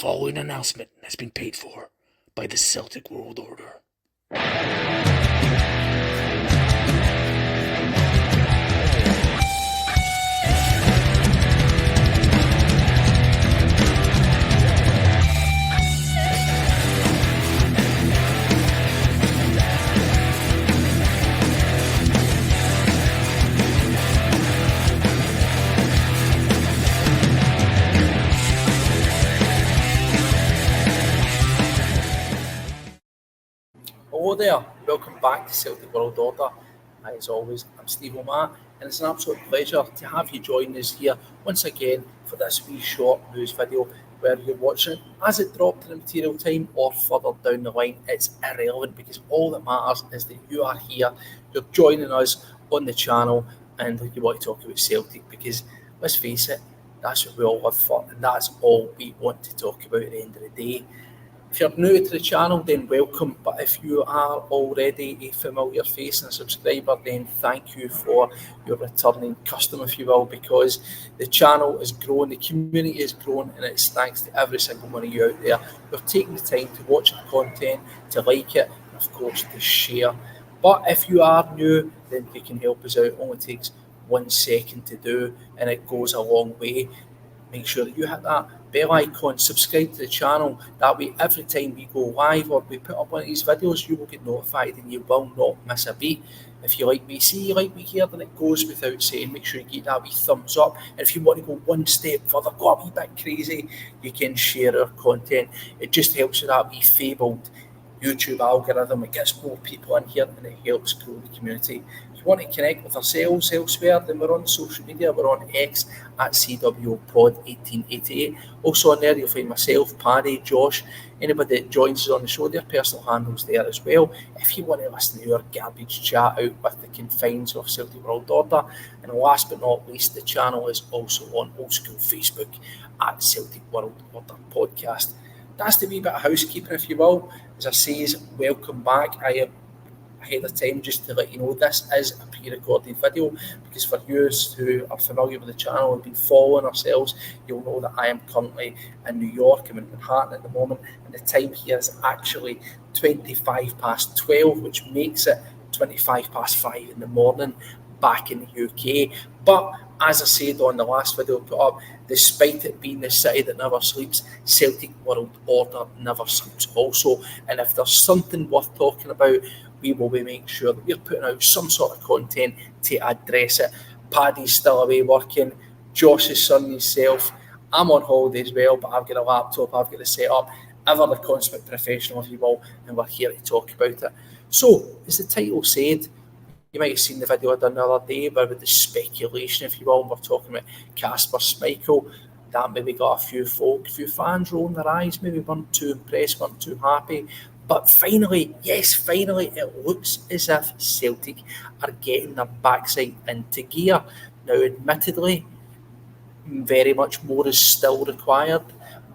following announcement has been paid for by the Celtic World Order. Hello there, welcome back to Celtic World Order. As always, I'm Steve O'Mar, and it's an absolute pleasure to have you join us here once again for this wee short news video where you're watching it as it dropped in the material time or further down the line. It's irrelevant because all that matters is that you are here, you're joining us on the channel, and you want to talk about Celtic because, let's face it, that's what we all live for, and that's all we want to talk about at the end of the day. If you're new to the channel, then welcome, but if you are already a familiar face and a subscriber, then thank you for your returning custom, if you will, because the channel has grown, the community has grown, and it's thanks to every single one of you out there who have taken the time to watch the content, to like it, and of course to share. But if you are new, then you can help us out. It only takes 1 second to do, and it goes a long way. Make sure that you hit that bell icon, subscribe to the channel. That way, every time we go live or we put up one of these videos, you will get notified and you will not miss a beat. If you like me see, you like me hear, then it goes without saying. Make sure you get that wee thumbs up. And if you want to go one step further, go a wee bit crazy, you can share our content. It just helps with that wee fabled YouTube algorithm. It gets more people in here and it helps grow the community. If you want to connect with ourselves elsewhere, then we're on social media. We're on X at CWPod1888. Also on there, you'll find myself, Paddy, Josh, anybody that joins us on the show, their personal handles there as well. If you want to listen to our garbage chat out with the confines of Celtic World Order. And last but not least, the channel is also on old school Facebook at Celtic World Order Podcast. That's the wee bit of housekeeping, if you will. As I say, welcome back. I am ahead of time just to let you know this is a pre-recorded video, because for you who are familiar with the channel and been following ourselves, you'll know that I am currently in New York. I'm in Manhattan at the moment, and the time here is actually 12:25, which makes it 5:25 in the morning back in the UK. But as I said on the last video I put up, despite it being the city that never sleeps, Celtic World Order never sleeps also. And if there's something worth talking about, we will be making sure that we're putting out some sort of content to address it. Paddy's still away working, Josh's son himself. I'm on holiday as well, but I've got a laptop, I've got the setup, ever the consummate professional, if you will, and we're here to talk about it. So, as the title said, you might have seen the video I done the other day about the speculation, if you will, and we're talking about Kasper Schmeichel. That maybe got a few fans rolling their eyes, maybe weren't too impressed, weren't too happy. But finally, it looks as if Celtic are getting their backside into gear. Now, admittedly, very much more is still required,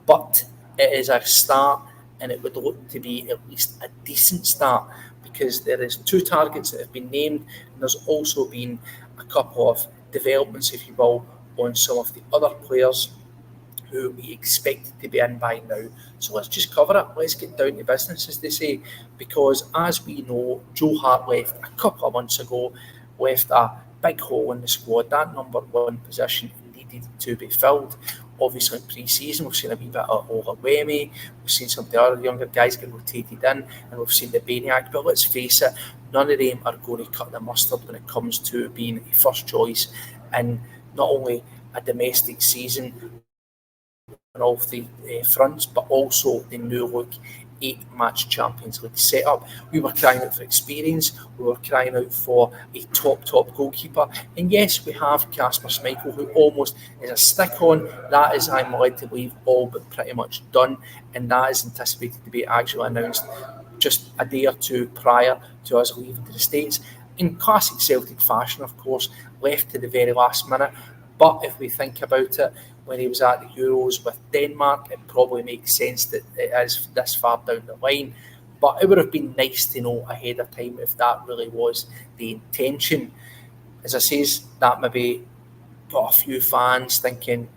but it is a start, and it would look to be at least a decent start, because there is 2 targets that have been named, and there's also been a couple of developments, if you will, on some of the other players who we expected to be in by now. So let's just cover it. Let's get down to business, as they say, because as we know, Joe Hart left a couple of months ago, left a big hole in the squad. That number 1 position needed to be filled. Obviously, in pre-season, we've seen a wee bit of Olawemi, we've seen some of the other younger guys get rotated in, and we've seen the Baniac. But let's face it, none of them are going to cut the mustard when it comes to being a first choice in not only a domestic season on all 3 fronts, but also the new look 8-match Champions League setup. We were crying out for experience, we were crying out for a top goalkeeper, and yes, we have Kasper Schmeichel, who almost is a stick-on. That is, I'm led to believe, all but pretty much done, and that is anticipated to be actually announced just a day or 2 prior to us leaving to the States. In classic Celtic fashion, of course, left to the very last minute. But if we think about it, when he was at the Euros with Denmark, it probably makes sense that it is this far down the line. But it would have been nice to know ahead of time if that really was the intention. As I says, that maybe got a few fans thinking,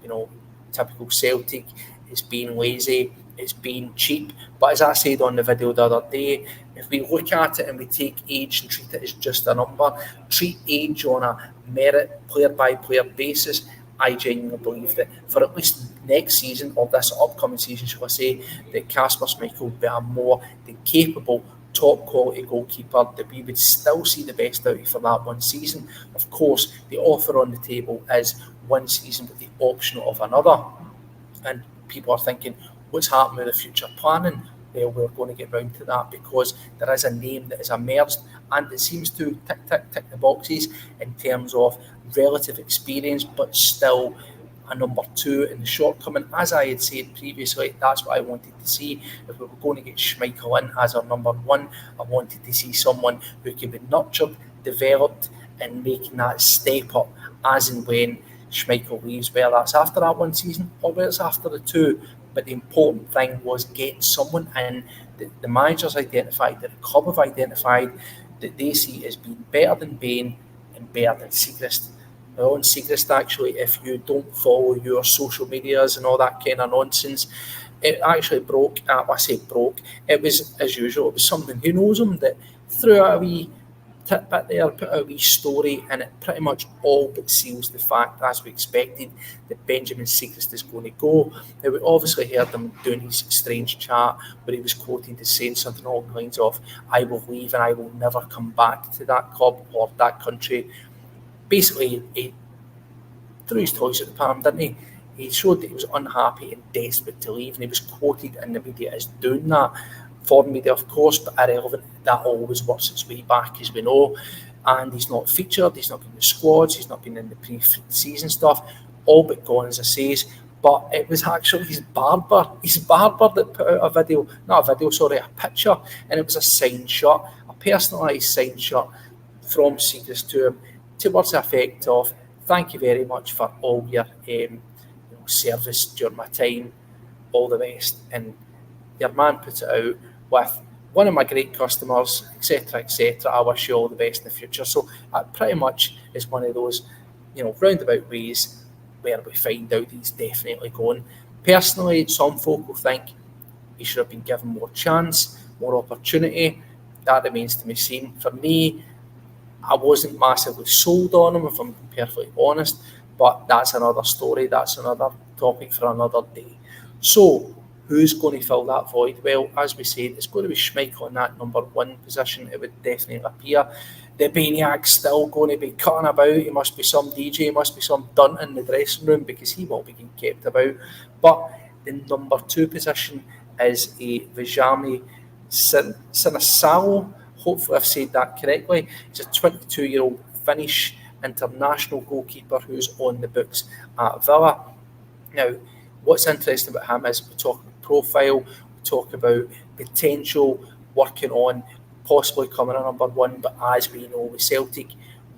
typical Celtic, it's being lazy, it's being cheap. But as I said on the video the other day, if we look at it and we take age and treat it as just a number, treat age on a merit player-by-player basis, I genuinely believe that for at least next season, or this upcoming season, shall I say, that Kasper Schmeichel will be a more than capable, top quality goalkeeper, that we would still see the best out of for that one season. Of course, the offer on the table is one season with the option of another. And people are thinking, what's happening with the future planning? Well, we're going to get round to that, because there is a name that has emerged and it seems to tick the boxes in terms of relative experience, but still a number 2 in the shortcoming. As I had said previously, that's what I wanted to see. If we were going to get Schmeichel in as our number 1, I wanted to see someone who could be nurtured, developed, and making that step up as and when Schmeichel leaves, whether that's after that one season or whether it's after the 2. But the important thing was getting someone in that the managers identified, that the club have identified, that they see as being better than Bain and better than Siegrist. Now, on Siegrist, actually, if you don't follow your social medias and all that kind of nonsense, it actually broke. I say broke. It was, as usual, it was something who knows him that threw out a wee tidbit there, put a wee story, and it pretty much all but seals the fact, as we expected, that Benjamin Siegrist is going to go. Now, we obviously heard him doing his strange chat where he was quoted as saying something along the lines of, I will leave and I will never come back to that club or that country. Basically, he threw his toys at the palm, didn't he? He showed that he was unhappy and desperate to leave, and he was quoted in the media as doing that. Foreign media, of course, but irrelevant. That always works its way back, as we know. And he's not featured, he's not been in the squads, he's not been in the pre-season stuff, all but gone, as I say. But it was actually his barber that put out a picture, and it was a signed shirt, a personalised signed shirt from Siegrist to him, towards the effect of, thank you very much for all your service during my time, all the best. And your man put it out with, one of my great customers, etc., etc. I wish you all the best in the future. So that pretty much is one of those, roundabout ways where we find out he's definitely going. Personally, some folk will think he should have been given more chance, more opportunity. That remains to be seen. For me, I wasn't massively sold on him, if I'm perfectly honest, but that's another story. That's another topic for another day. So, who's going to fill that void? Well, as we said, it's going to be Schmeichel in that number 1 position. It would definitely appear. The Baniac's still going to be cutting about. He must be some DJ, he must be some dunt in the dressing room, because he will be getting kept about. But the number 2 position is a Viljami Sinisalo. Hopefully I've said that correctly. He's a 22-year-old Finnish international goalkeeper who's on the books at Villa. Now, what's interesting about him is we talk about profile, we talk about potential, working on possibly coming a number 1, but as we know with Celtic,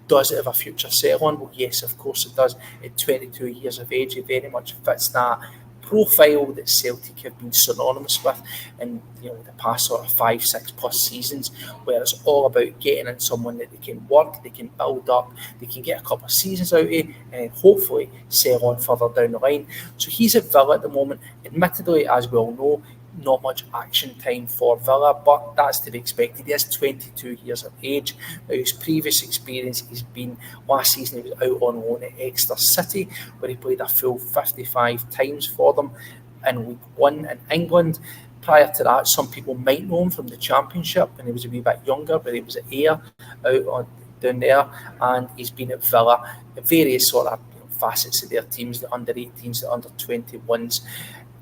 does it have a future set on? Well, yes, of course it does. At 22 years of age, he very much fits that profile that Celtic have been synonymous with in the past sort of 5-6+ seasons, where it's all about getting in someone that they can work, they can build up, they can get a couple of seasons out of, and hopefully sell on further down the line. So he's at Villa at the moment. Admittedly, as we all know, not much action time for Villa, but that's to be expected. He is 22 years of age. Now, his previous experience has been, last season he was out on loan at Exeter City, where he played a full 55 times for them in League One in England. Prior to that, some people might know him from the Championship when he was a wee bit younger, where he was at Ayr down there, and he's been at Villa at various sort of facets of their teams, the under-18s, the under-21s.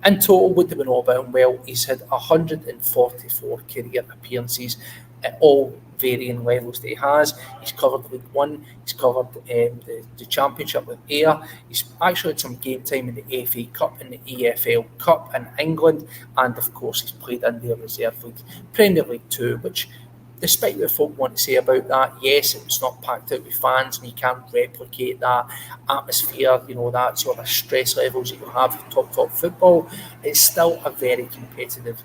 In total, what do we know about him? Well, he's had 144 career appearances at all varying levels that he has. He's covered League One, he's covered the Championship with Ayr. He's actually had some game time in the FA Cup and the EFL Cup in England, and of course he's played in their reserve league, Premier League 2, which, despite what folk want to say about that, yes, it's not packed out with fans and you can't replicate that atmosphere, that sort of stress levels that you have with top football. It's still a very competitive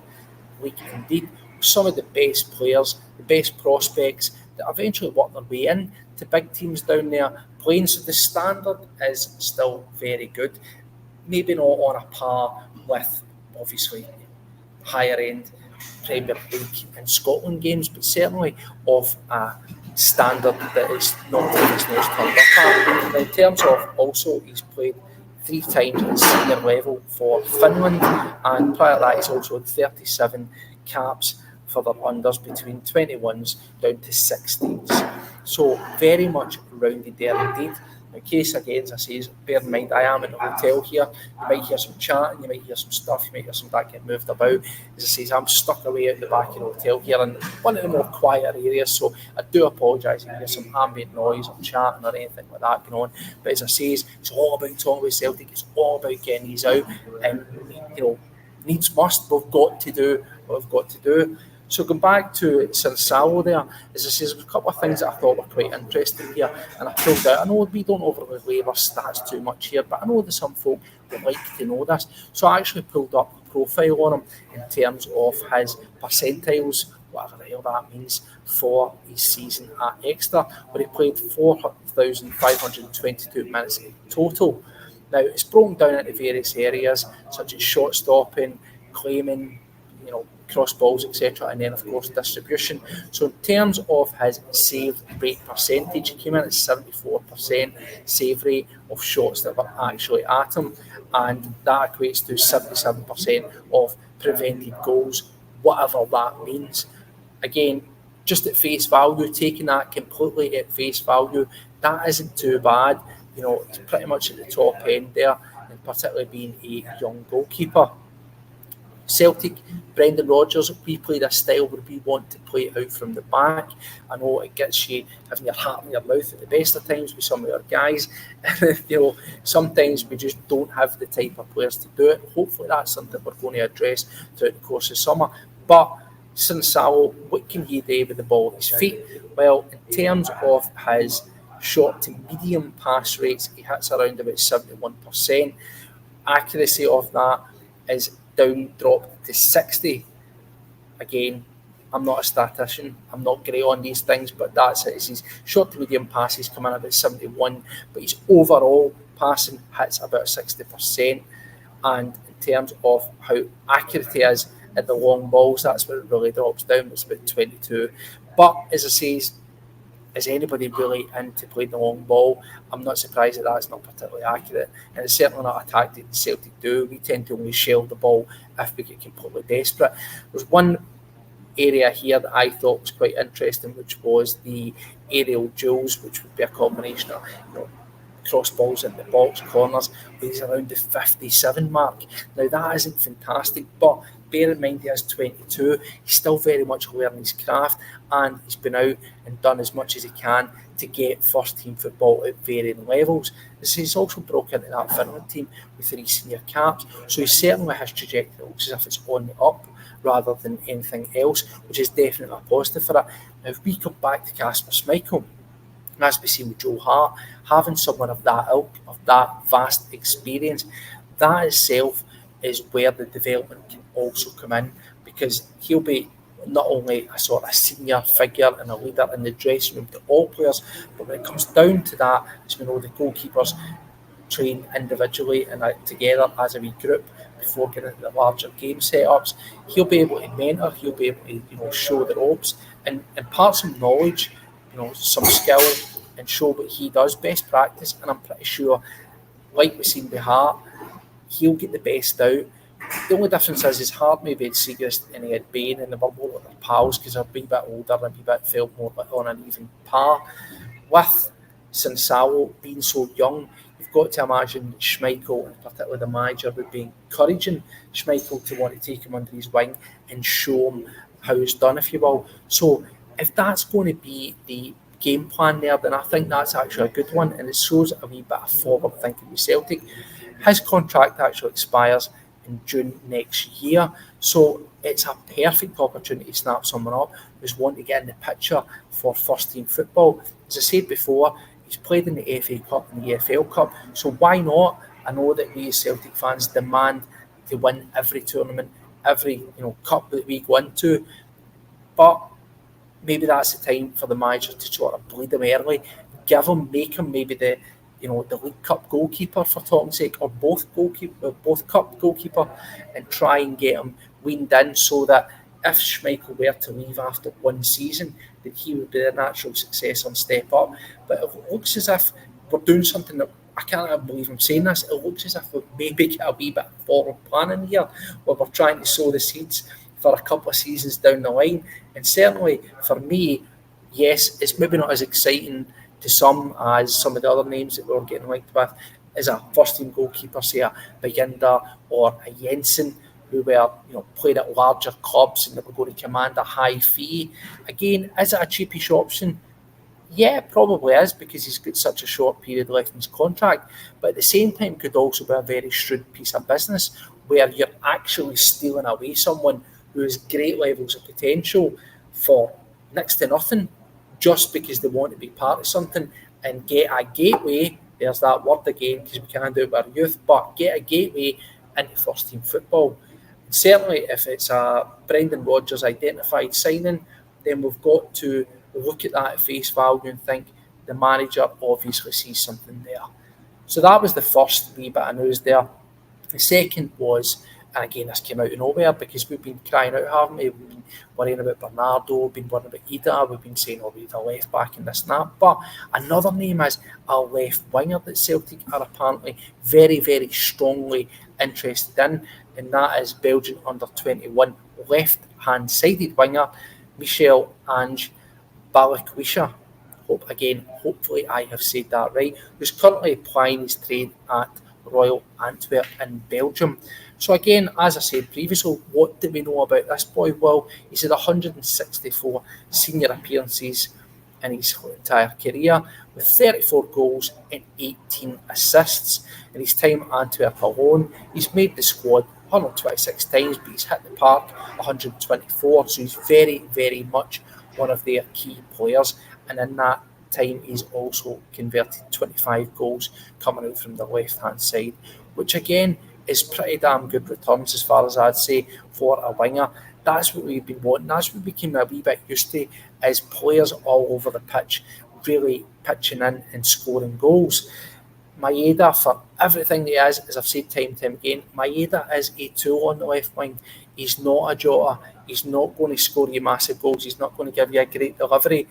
league indeed. Some of the best players, the best prospects that eventually work their way in to big teams down there playing. So the standard is still very good. Maybe not on a par with obviously higher end Premier League and Scotland games, but certainly of a standard that is not his nose turned up at. Now, in terms of also, he's played 3 times at senior level for Finland, and prior to that, he's also had 37 caps for their unders between 21s down to 16s. So very much rounded there indeed. Now, case again, as I say, bear in mind I am in a hotel here. You might hear some chatting, you might hear some stuff, you might hear some that getting moved about. As I say, I'm stuck away out the back of the hotel here in one of the more quieter areas, so I do apologise if you hear some ambient noise or chatting or anything like that going on. But as I say, it's all about talking about Celtic, it's all about getting these out, and needs must, we've got to do what we've got to do. So going back to Sinisalo there, as I say, there's a couple of things that I thought were quite interesting here, and I pulled out. I know we don't overly labour stats too much here, but I know that some folk would like to know this. So I actually pulled up a profile on him in terms of his percentiles, whatever the hell that means, for his season at Exeter, where he played 4,522 minutes in total. Now, it's broken down into various areas, such as shot stopping, claiming, cross balls, etc., and then of course distribution. So in terms of his save rate percentage, he came in at 74% save rate of shots that were actually at him, and that equates to 77% of prevented goals, whatever that means. Again, just at face value, taking that completely at face value, that isn't too bad. He's pretty much at the top end there, and particularly being a young goalkeeper. Celtic, Brendan Rodgers, we play this style where we want to play out from the back. I know it gets you having your heart in your mouth at the best of times with some of our guys. Sometimes we just don't have the type of players to do it. Hopefully that's something we're going to address throughout the course of summer. But Sinisalo, what can he do with the ball at his feet? Well, in terms of his short to medium pass rates, he hits around about 71%. Accuracy of that is dropped to 60. Again, I'm not a statistician, I'm not great on these things, but that's it. His short to medium passes come in about 71, but his overall passing hits about 60%. And in terms of how accurate he is at the long balls, that's where it really drops down. It's about 22. But as I say, is anybody really into playing the long ball? I'm not surprised that that's not particularly accurate, and it's certainly not a tactic the Celtic do. We tend to only shell the ball if we get completely desperate. There's one area here that I thought was quite interesting, which was the aerial duels, which would be a combination of cross balls in the box, corners, where he's around the 57 mark. Now that isn't fantastic, but bear in mind he is 22, he's still very much learning his craft, and he's been out and done as much as he can to get first team football at varying levels. He's also broken into that Finland team with 3 senior caps, so he certainly has trajectory looks as if it's on the up rather than anything else, which is definitely a positive for it. Now if we come back to Kasper Schmeichel, and as we see with Joe Hart, having someone of that ilk, of that vast experience, that itself is where the development can also come in, because he'll be not only a sort of senior figure and a leader in the dressing room to all players, but when it comes down to that, as we know, the goalkeepers train individually and together as a wee group before getting into the larger game setups. He'll be able to mentor, he'll be able to show the ropes and impart some knowledge, some skill, and show what he does, best practice. And I'm pretty sure, like we've seen with Hart, he'll get the best out. The only difference is his Hart maybe had Seagrist and he had Bain, and they were more like their pals because they're a wee bit older and a wee bit felt more on an even par. With Sinisalo being so young, you've got to imagine Schmeichel, and particularly the manager, would be encouraging Schmeichel to want to take him under his wing and show him how it's done, if you will. So if that's going to be the game plan there, then I think that's actually a good one, and it shows a wee bit of forward thinking with Celtic. His contract actually expires in June next year, so it's a perfect opportunity to snap someone up who's wanting to get in the picture for first team football. As I said before, he's played in the FA Cup and the EFL Cup, so why not? I know that we as Celtic fans demand to win every tournament, every cup that we go into, but maybe that's the time for the manager to sort of bleed him early, make him maybe the the League Cup goalkeeper for talking's sake, or both cup goalkeeper, and try and get him weaned in so that if Schmeichel were to leave after one season, then he would be the natural successor and step up. But it looks as if we're doing something that I can't believe I'm saying this. It looks as if we've maybe got a wee bit of forward planning here, where we're trying to sow the seeds for a couple of seasons down the line. And certainly for me, yes, it's maybe not as exciting to some as some of the other names that we were getting linked with, as a first-team goalkeeper, say a Biginda or a Jensen, who were playing at larger clubs and they were going to command a high fee. Again, is it a cheapish option? Yeah, it probably is, because he's got such a short period left in his contract. But at the same time, could also be a very shrewd piece of business where you're actually stealing away someone who has great levels of potential for next to nothing, just because they want to be part of something and get a gateway. There's that word again, because we can't do it with our youth, but get a gateway into first team football. And certainly, if it's a Brendan Rodgers identified signing, then we've got to look at that at face value and think the manager obviously sees something there. So that was the first wee bit of news there. The second was, and again, this came out of nowhere because we've been crying out, haven't we? We've been worrying about Bernardo, we've been worrying about Idah, we've been saying, we need a left back and this and that. But another name is a left winger that Celtic are apparently very, very strongly interested in, and that is Belgian under-21 left-hand sided winger, Michel Ange Balikwisha. Hopefully I have said that right, who's currently applying his trade at Royal Antwerp in Belgium. So again, as I said previously, what do we know about this boy? Well, he's had 164 senior appearances in his entire career, with 34 goals and 18 assists. In his time at Antwerp alone, he's made the squad 126 times, but he's hit the park 124, so he's very, very much one of their key players. And in that time, he's also converted 25 goals coming out from the left-hand side, which again is pretty damn good returns as far as I'd say for a winger. That's what we've been wanting. That's what we became a wee bit used to, is players all over the pitch really pitching in and scoring goals. Maeda, for everything he is, as I've said time and time again, Maeda is a tool on the left wing. He's not a Jota. He's not going to score you massive goals. He's not going to give you a great delivery.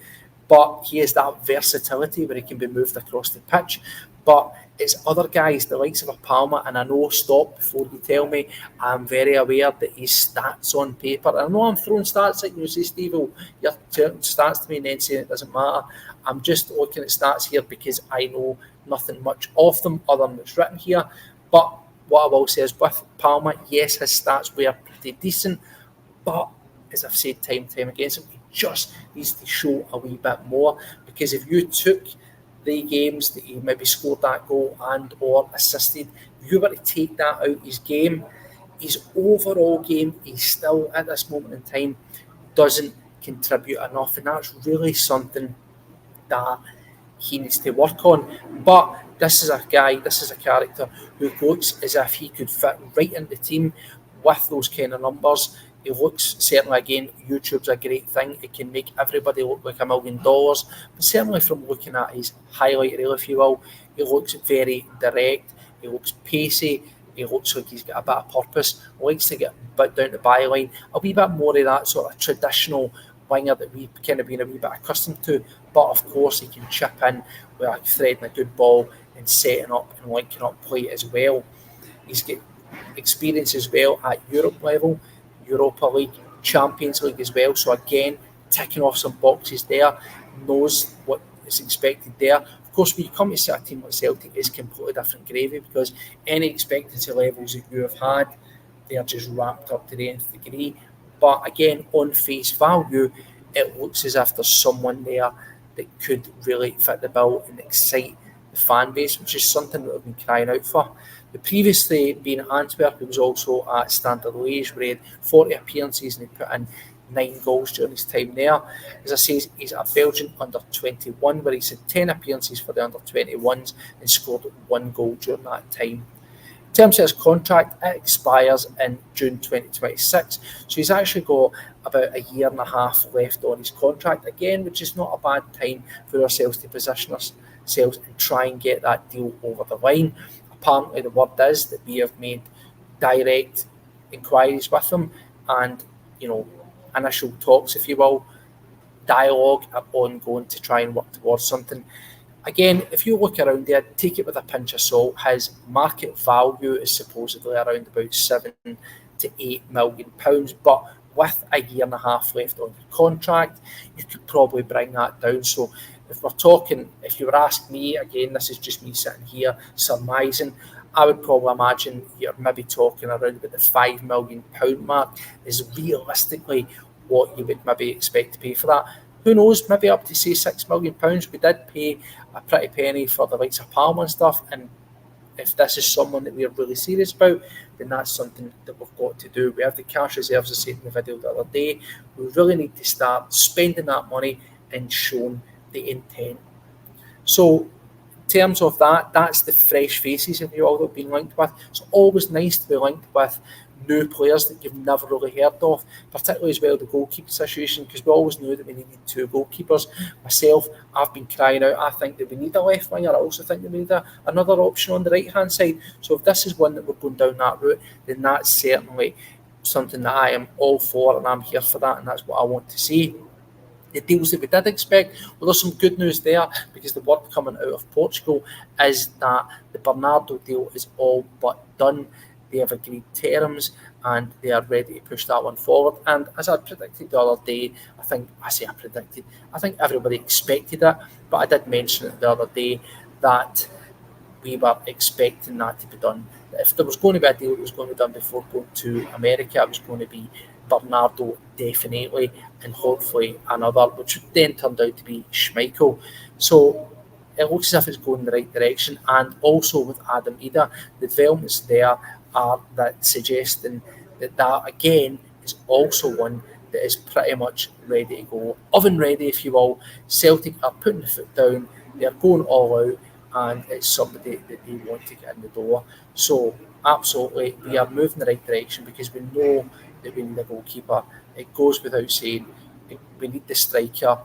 But he has that versatility where he can be moved across the pitch. But it's other guys, the likes of a Palmer, and I know, stop before you tell me, I'm very aware that his stats on paper, and I know I'm throwing stats at you, say, Steve, you're turning stats to me and then saying it doesn't matter. I'm just looking at stats here because I know nothing much of them other than what's written here. But what I will say is, with Palmer, yes, his stats were pretty decent, but as I've said time and time again, so he just needs to show a wee bit more, because if you took the games that he maybe scored that goal and or assisted, if you were to take that out of his game, his overall game, he still at this moment in time doesn't contribute enough, and that's really something that he needs to work on. But this is a character who looks as if he could fit right into the team with those kind of numbers. He looks, certainly again, YouTube's a great thing. It can make everybody look like $1 million. But certainly from looking at his highlight reel, if you will, he looks very direct. He looks pacey. He looks like he's got a bit of purpose. He likes to get down the byline. A wee bit more of that sort of traditional winger that we've kind of been a wee bit accustomed to. But of course, he can chip in with a threading a good ball and setting up and linking up play as well. He's got experience as well at Europe level, Europa League, Champions League as well. So again, ticking off some boxes there, knows what is expected there. Of course, when you come to see a team like Celtic, it's completely different gravy, because any expectancy levels that you have had, they are just ramped up to the nth degree. But again, on face value, it looks as if there's someone there that could really fit the bill and excite the fan base, which is something that we've been crying out for. But previously, being at Antwerp, he was also at Standard Liège, where he had 40 appearances and he put in 9 goals during his time there. As I say, he's a Belgian under-21, where he's had 10 appearances for the under-21s and scored 1 goal during that time. In terms of his contract, it expires in June 2026, so he's actually got about a year and a half left on his contract again, which is not a bad time for ourselves to position themselves and try and get that deal over the line. Apparently, the word is that we have made direct inquiries with them, and initial talks, if you will, dialogue are ongoing to try and work towards something. Again, if you look around there, take it with a pinch of salt. His market value is supposedly around about £7 to £8 million, but with a year and a half left on your contract, you could probably bring that down. So if we're talking, if you were asking me, again, this is just me sitting here surmising, I would probably imagine you're maybe talking around about the £5 million mark is realistically what you would maybe expect to pay for that. Who knows, maybe up to say £6 million. We did pay a pretty penny for the likes of Palmer and stuff, and if this is someone that we're really serious about, then that's something that we've got to do. We have the cash reserves, as I said in the video the other day. We really need to start spending that money and showing the intent. So in terms of that, that's the fresh faces, if you will, that have been linked with. It's always nice to be linked with new players that you've never really heard of, particularly as well the goalkeeper situation, because we always knew that we needed two goalkeepers. Myself, I've been crying out, I think that we need a left winger. I also think that we need another option on the right hand side. So if this is one that we're going down that route, then that's certainly something that I am all for, and I'm here for that, and that's what I want to see. The deals that we did expect, well, there's some good news there, because the word coming out of Portugal is that the Bernardo deal is all but done. They have agreed terms and they are ready to push that one forward. And as I predicted the other day, I think everybody expected it, but I did mention it the other day that we were expecting that to be done. If there was going to be a deal that was going to be done before going to America, it was going to be Bernardo definitely, and hopefully another, which then turned out to be Schmeichel. So it looks as if it's going in the right direction. And also with Adam Idah, the developments there are that suggesting that again is also one that is pretty much ready to go, oven ready, if you will. Celtic are putting the foot down, they're going all out, and it's somebody that they want to get in the door. So absolutely, we are moving in the right direction, because we know that we need a goalkeeper. It goes without saying. We need the striker,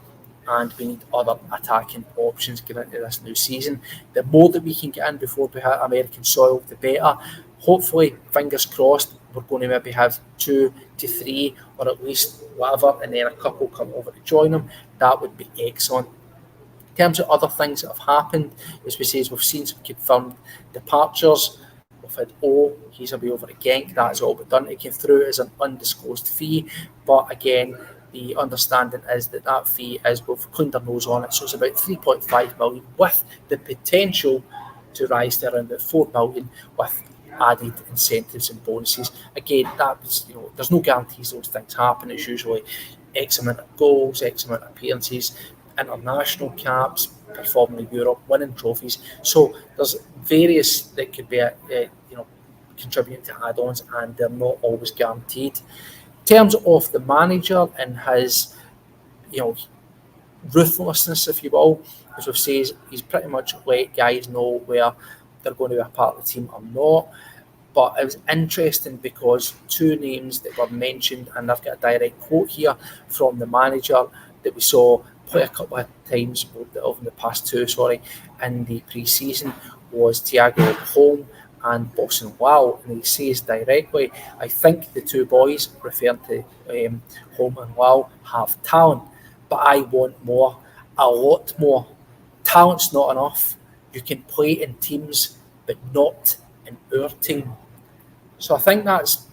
and we need other attacking options going into this new season. The more that we can get in before we hit American soil, the better. Hopefully, fingers crossed, we're going to maybe have 2 to 3, or at least whatever, and then a couple come over to join them. That would be excellent. In terms of other things that have happened, as we say, we've seen some confirmed departures. We've had he's away over at Genk. That's all but done. It came through as an undisclosed fee, but again, the understanding is that fee is, we've cleaned our nose on it, so it's about 3.5 million, with the potential to rise to around about 4 million with added incentives and bonuses. Again, that was, there's no guarantees those things happen. It's usually X amount of goals, X amount of appearances, international caps, performing in Europe, winning trophies. So there's various that could be, contributing to add-ons, and they're not always guaranteed. In terms of the manager and his, ruthlessness, if you will, as we've said, he's pretty much let guys know where they're going to be a part of the team or not. But it was interesting because two names that were mentioned, and I've got a direct quote here from the manager that we saw play a couple of times over the past two, in the pre-season, was Thiago Holm and Boston Wow, and he says directly, I think the two boys, referring to Holm and Wow, have talent, but I want more, a lot more. Talent's not enough. You can play in teams, but not in our team. So I think that's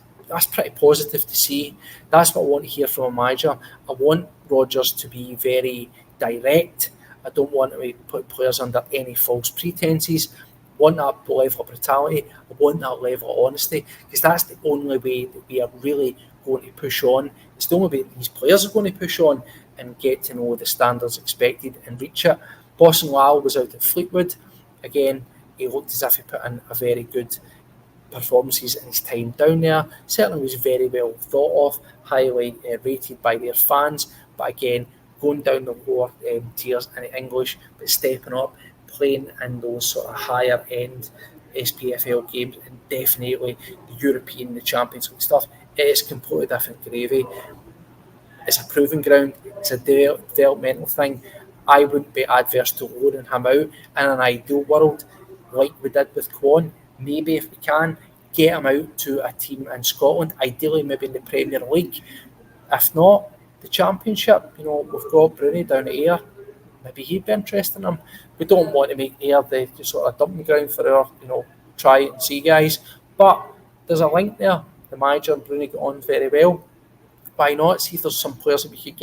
pretty positive to see. That's what I want to hear from a manager. I want Rodgers to be very direct. I don't want to put players under any false pretenses. I want that level of brutality. I want that level of honesty, because that's the only way that we are really going to push on. It's the only way these players are going to push on and get to know the standards expected and reach it. Boston Lyle was out at Fleetwood. Again, he looked as if he put in a very good performances in his time down there. Certainly was very well thought of, highly rated by their fans. But again, going down the lower tiers in English, but stepping up, playing in those sort of higher end SPFL games, and definitely the European, the Champions League stuff, it is completely different gravy. It's a proving ground. It's a developmental thing. I wouldn't be adverse to loaning him out in an ideal world, like we did with Kwon. Maybe if we can, get him out to a team in Scotland, ideally maybe in the Premier League. If not, the Championship. We've got Bruni down at Ayr. Maybe he'd be interested in him. We don't want to make Ayr the sort of dumping ground for our, try and see guys. But there's a link there. The manager and Bruni got on very well. Why not? See if there's some players that we could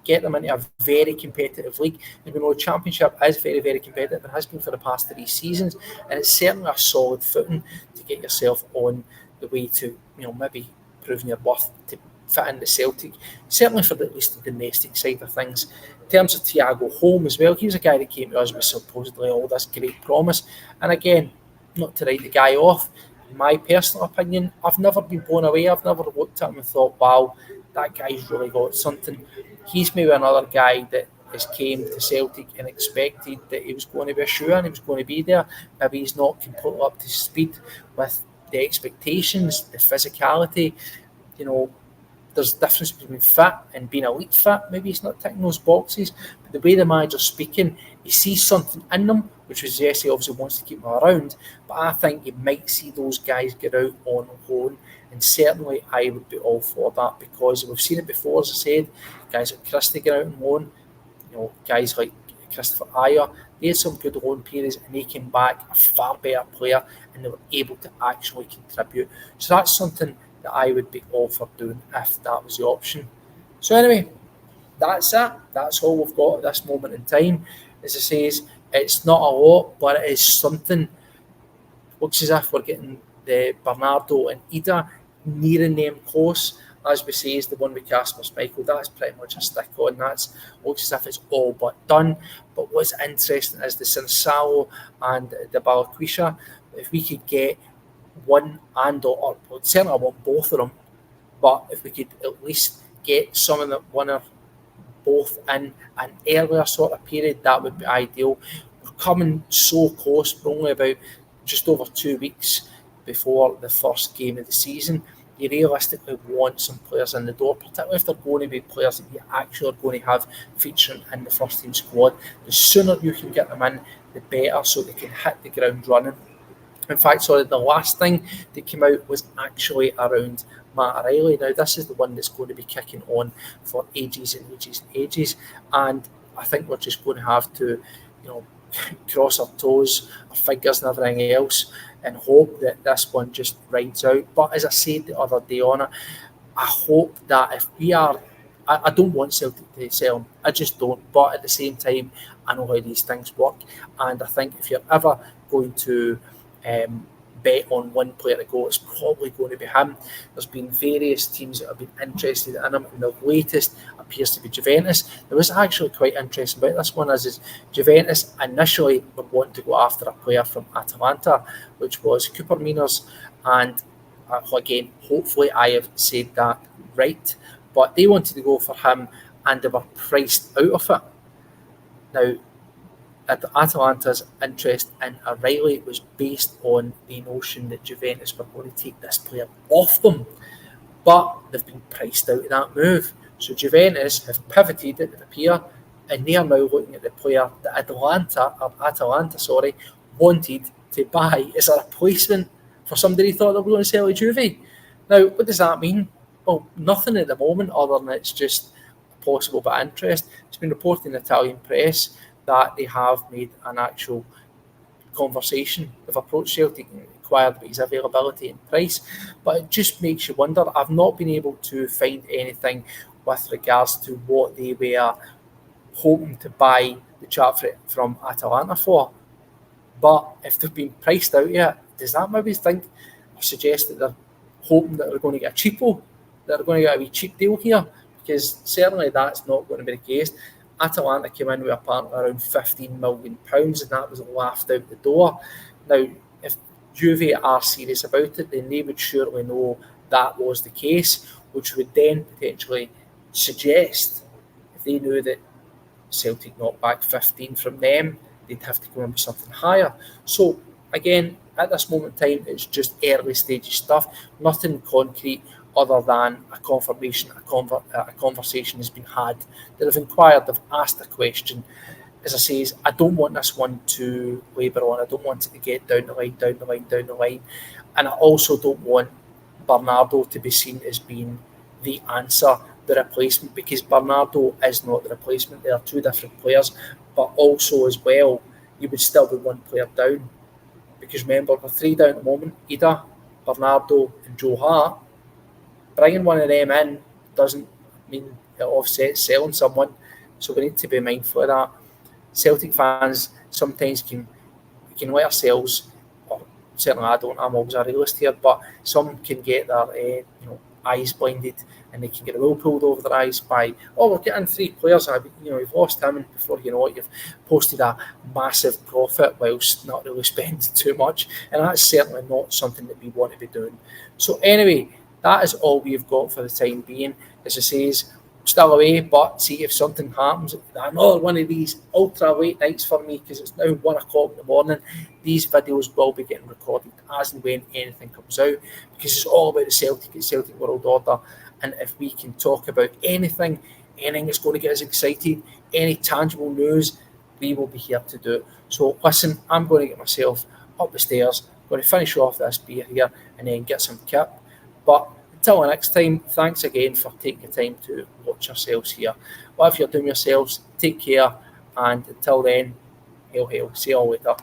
get them into a very competitive league. And we know the Championship is very, very competitive and has been for the past 3 seasons. And it's certainly a solid footing to get yourself on the way to, maybe proving your worth to fit in the Celtic, certainly for at least the domestic side of things. In terms of Thiago Holm as well, he was a guy that came to us with supposedly all this great promise. And again, not to write the guy off, in my personal opinion, I've never been blown away. I've never looked at him and thought, wow, that guy's really got something. He's maybe another guy that has came to Celtic and expected that he was going to be a shoe and he was going to be there. Maybe he's not completely up to speed with the expectations, the physicality. There's a difference between fit and being elite fit. Maybe he's not ticking those boxes. But the way the manager's speaking, he sees something in them, which is, yes, he obviously wants to keep them around. But I think you might see those guys get out on loan. And certainly I would be all for that, because we've seen it before, as I said, guys like Christie get out on loan, guys like Christopher Idah, they had some good loan periods and they came back a far better player and they were able to actually contribute. So that's something that I would be all for doing if that was the option. So anyway, that's it. That's all we've got at this moment in time. As I say, it's not a lot, but it is something. Looks as if we're getting the Bernardo and Idah nearing them close. As we say, is the one with Casper Schmeichel. That's pretty much a stick on. Looks as if it's all but done. But what's interesting is the Sinisalo and the Balikwisha. If we could get one or certainly I want both of them, but if we could at least get some of the one or both in an earlier sort of period, that would be ideal. We're coming so close. We're only about just over 2 weeks before the first game of the season. You realistically want some players in the door, particularly if they're going to be players that you actually are going to have featuring in the first team squad. The sooner you can get them in, the better, so they can hit the ground running. In fact, the last thing that came out was actually around Matt O'Reilly. Now, this is the one that's going to be kicking on for ages and ages and ages. And I think we're just going to have to, cross our toes, our fingers and everything else and hope that this one just rides out. But as I said the other day on it, I hope that if we are, I don't want Celtic to sell him. I just don't. But at the same time, I know how these things work. And I think if you're ever going to bet on one player to go, it's probably going to be him. There's been various teams that have been interested in him, and the latest appears to be Juventus. There was actually quite interesting about this one, as is Juventus initially were wanting to go after a player from Atalanta, which was Cooper Miners, and again, hopefully I have said that right, but they wanted to go for him and they were priced out of it. Now, Atalanta's interest in O'Reilly was based on the notion that Juventus were going to take this player off them, but they've been priced out of that move. So Juventus have pivoted, it would appear, and they are now looking at the player that Atalanta wanted to buy as a replacement for somebody who thought they were going to sell to Juve. Now, what does that mean? Well, nothing at the moment other than it's just a possible bit of interest. It's been reported in the Italian press that they have made an actual conversation. They've approached Celtic and inquired about his availability and price, but it just makes you wonder. I've not been able to find anything with regards to what they were hoping to buy the chap from Atalanta for. But if they've been priced out yet, does that maybe suggest that they're hoping that they're going to get a cheapo, that they're going to get a wee cheap deal here? Because certainly that's not going to be the case. Atalanta came in with apparently around £15 million, and that was laughed out the door. Now, if Juve are serious about it, then they would surely know that was the case, which would then potentially suggest, if they knew that Celtic knocked back 15 from them, they'd have to go in with something higher. So, again, at this moment in time, it's just early stage stuff, nothing concrete other than a confirmation, a conversation has been had. They've inquired, they've asked a question. as I say, I don't want this one to labour on. I don't want it to get down the line, down the line, down the line. And I also don't want Bernardo to be seen as being the answer, the replacement, because Bernardo is not the replacement. They are two different players, but also as well, you would still be one player down. Because remember, we're three down at the moment: Idah, Bernardo, and Joe Hart. Bringing one of them in doesn't mean it offsets selling someone. So we need to be mindful of that. Celtic fans sometimes can let ourselves, or certainly I don't, I'm always a realist here, but some can get their eyes blinded, and they can get a wool pulled over their eyes by, we're getting three players, and you've lost him, and before you know it, you've posted a massive profit whilst not really spending too much, and that's certainly not something that we want to be doing. So anyway, that is all we've got for the time being. As I say, still away, but see if something happens. Another one of these ultra late nights for me, because it's now 1 o'clock in the morning. These videos will be getting recorded as and when anything comes out, because it's all about the Celtic World Order. And if we can talk about anything that's going to get us excited, any tangible news, we will be here to do it. So listen, I'm going to get myself up the stairs, going to finish off this beer here, and then get some kit. But until the next time, thanks again for taking the time to watch yourselves here. Whatever you're doing yourselves, take care, and until then, hail, hail. See you all later.